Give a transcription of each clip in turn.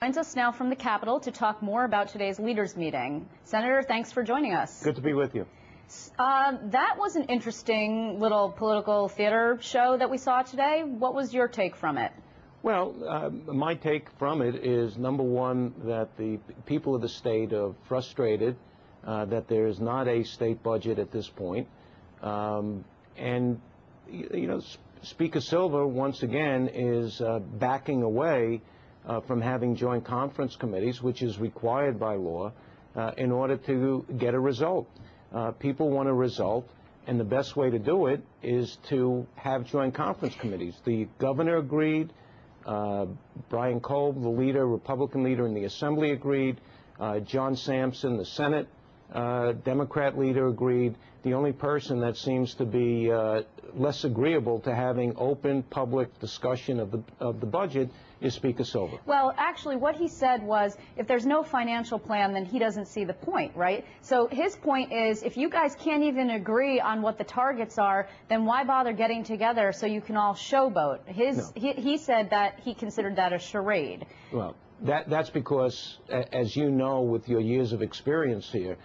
Joins us now from the Capitol to talk more about today's leaders meeting. Senator, thanks for joining us. Good to be with you. That was an interesting little political theater show that we saw today. What was your take from it? Well, my take from it is, number one, that the people of the state are frustrated that there is not a state budget at this point. And, you know, Speaker Silver, once again, is backing away from having joint conference committees, which is required by law, in order to get a result. People want a result, and the best way to do it is to have joint conference committees. The governor agreed, Brian Kolb, the leader, Republican leader in the Assembly, agreed, John Sampson, the Senate Democrat leader, agreed. The only person that seems to be less agreeable to having open public discussion of the budget is Speaker Silver. Well, actually, what he said was, if there's no financial plan, then he doesn't see the point, right? So his point is, if you guys can't even agree on what the targets are, then why bother getting together so you can all showboat? He said that he considered that a charade. Well, that's because, as you know, with your years of experience here,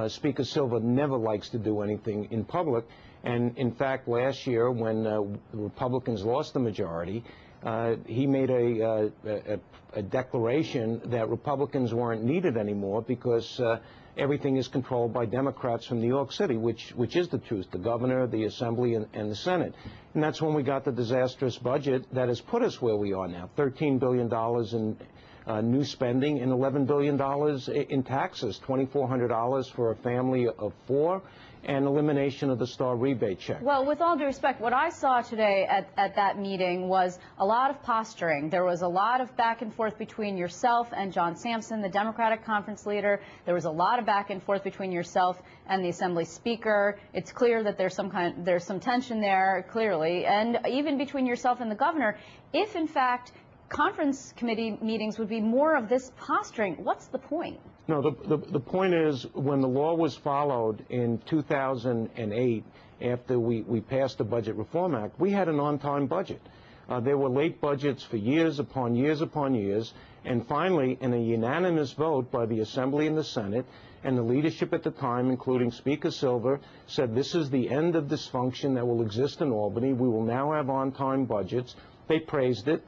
Speaker Silver never likes to do anything in public. And in fact, last year, when the Republicans lost the majority, he made a declaration that Republicans weren't needed anymore because everything is controlled by Democrats from New York City, which is the truth, the governor, the Assembly, and the Senate. And that's when we got the disastrous budget that has put us where we are now, $13 billion in new spending and $11 billion in taxes, $2,400 for a family of four, and elimination of the star rebate check. Well, with all due respect, what I saw today at that meeting was a lot of posturing. There was a lot of back and forth between yourself and John Sampson, the Democratic conference leader. There was a lot of back and forth between yourself and the Assembly Speaker. It's clear that there's some tension there, clearly, and even between yourself and the governor. If, in fact, conference committee meetings would be more of this posturing, what's the point? No, the point is, when the law was followed in 2008, after we passed the Budget Reform Act, we had an on-time budget. There were late budgets for years upon years upon years, and finally, in a unanimous vote by the Assembly and the Senate, and the leadership at the time, including Speaker Silver, said this is the end of dysfunction that will exist in Albany. We will now have on-time budgets. They praised it.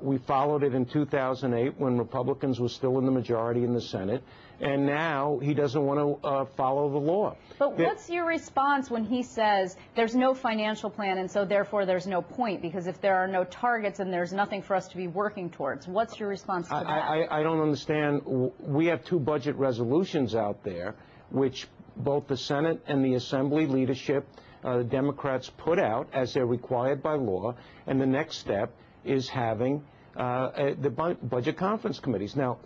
We followed it in 2008 when Republicans were still in the majority in the Senate, and now he doesn't want to follow the law. But what's your response when he says there's no financial plan and so therefore there's no point, because if there are no targets and there's nothing for us to be working towards? What's your response to that? I don't understand. We have two budget resolutions out there, which both the Senate and the Assembly leadership, the Democrats, put out as they're required by law, and the next step is having the budget conference committees. Now,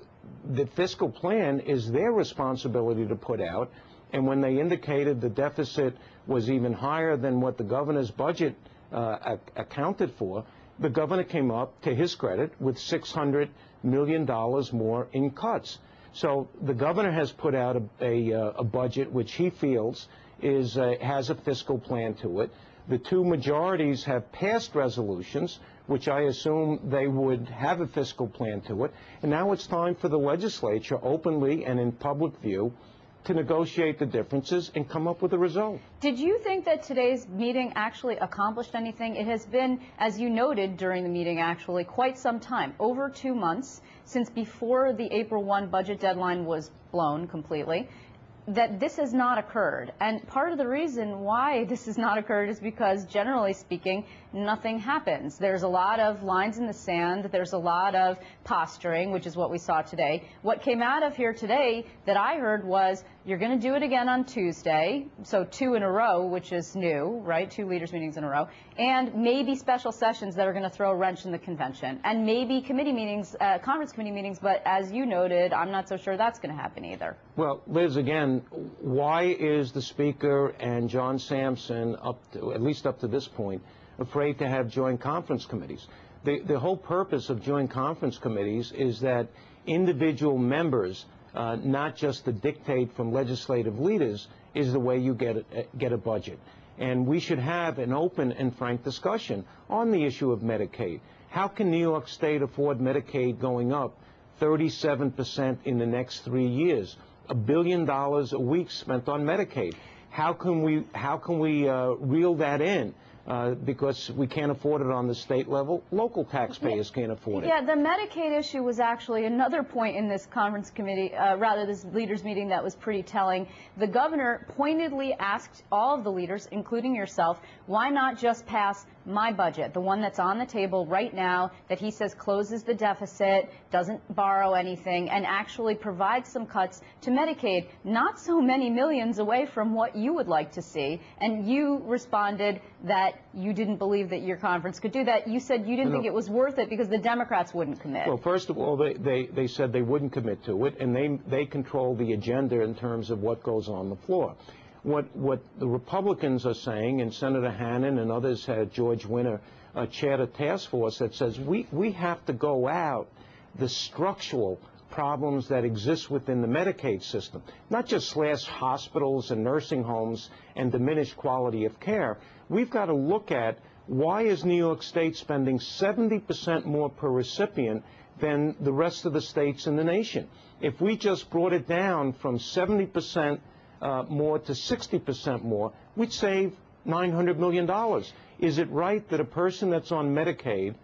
the fiscal plan is their responsibility to put out, and when they indicated the deficit was even higher than what the governor's budget accounted for, the governor came up, to his credit, with $600 million more in cuts. So the governor has put out a budget which he feels has a fiscal plan to it. The two majorities have passed resolutions, which I assume they would have a fiscal plan to it. And now it's time for the legislature, openly and in public view, to negotiate the differences and come up with a result. Did you think that today's meeting actually accomplished anything? It has been, as you noted during the meeting, actually quite some time, over 2 months, since before the April 1 budget deadline was blown completely, that this has not occurred. And part of the reason why this has not occurred is because, generally speaking, nothing happens. There's a lot of lines in the sand. There's a lot of posturing, which is what we saw today. What came out of here today that I heard was, you're going to do it again on Tuesday, so 2 in a row, which is new, right? 2 leaders meetings in a row, and maybe special sessions that are going to throw a wrench in the convention, and maybe committee meetings, conference committee meetings, but as you noted, I'm not so sure that's going to happen either. Well, Liz, again, why is the Speaker and John Sampson, at least up to this point, afraid to have joint conference committees? The whole purpose of joint conference committees is that individual members, not just the dictate from legislative leaders, is the way you get a budget. And we should have an open and frank discussion on the issue of Medicaid. How can New York State afford Medicaid going up 37% in the next 3 years. $1 billion a week spent on Medicaid. How can we reel that in? Because we can't afford it on the state level. Local taxpayers can't afford it. Yeah, the Medicaid issue was actually another point in this conference committee, this leaders meeting that was pretty telling. The governor pointedly asked all of the leaders, including yourself, why not just pass my budget, the one that's on the table right now, that he says closes the deficit, doesn't borrow anything, and actually provides some cuts to Medicaid, not so many millions away from what you would like to see. And you responded that you didn't believe that your conference could do that. You said you didn't think it was worth it because the Democrats wouldn't commit. Well, first of all, they said they wouldn't commit to it, and they control the agenda in terms of what goes on the floor. What the Republicans are saying, and Senator Hannan and others, George Winter, chaired a task force that says we have to go out the structural problems that exist within the Medicaid system, not just slash hospitals and nursing homes and diminish quality of care. We've got to look at why is New York State spending 70% more per recipient than the rest of the states in the nation. If we just brought it down from 70% more to 60% more, we'd save $900 million. Is it right that a person that's on Medicaid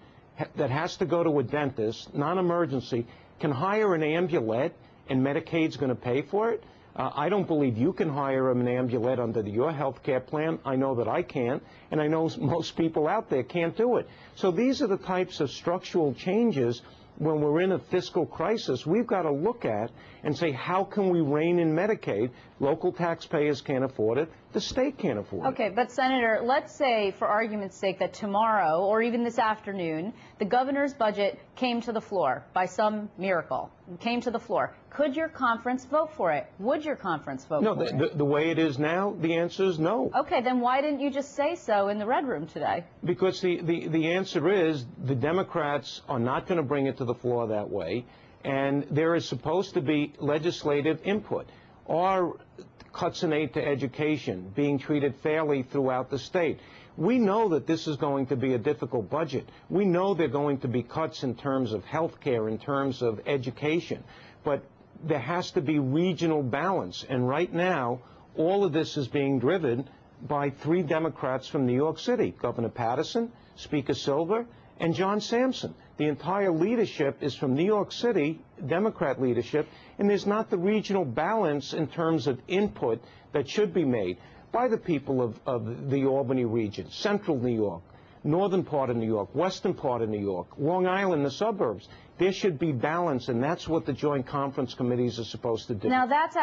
that has to go to a dentist, non-emergency, can hire an ambulette and Medicaid's going to pay for it? I don't believe you can hire an ambulette under your health care plan. I know that I can't, and I know most people out there can't do it. So these are the types of structural changes when we're in a fiscal crisis we've got to look at and say, how can we rein in Medicaid? Local taxpayers can't afford it. The state can't afford it. Okay, but Senator, let's say, for argument's sake, that tomorrow or even this afternoon, the governor's budget came to the floor by some miracle, came to the floor. Could your conference vote for it? Would your conference vote for it? No, the way it is now, the answer is no. Okay, then why didn't you just say so in the Red Room today? Because the answer is the Democrats are not going to bring it to the floor that way, and there is supposed to be legislative input. Are cuts in aid to education being treated fairly throughout the state? We know that this is going to be a difficult budget. We know there are going to be cuts in terms of health care, in terms of education, but there has to be regional balance. And right now, all of this is being driven by 3 Democrats from New York City, Governor Patterson, Speaker Silver, and John Sampson. The entire leadership is from New York City, Democrat leadership, and there's not the regional balance in terms of input that should be made by the people of the Albany region, central New York, northern part of New York, western part of New York, Long Island, the suburbs. There should be balance, and that's what the joint conference committees are supposed to do. Now, that's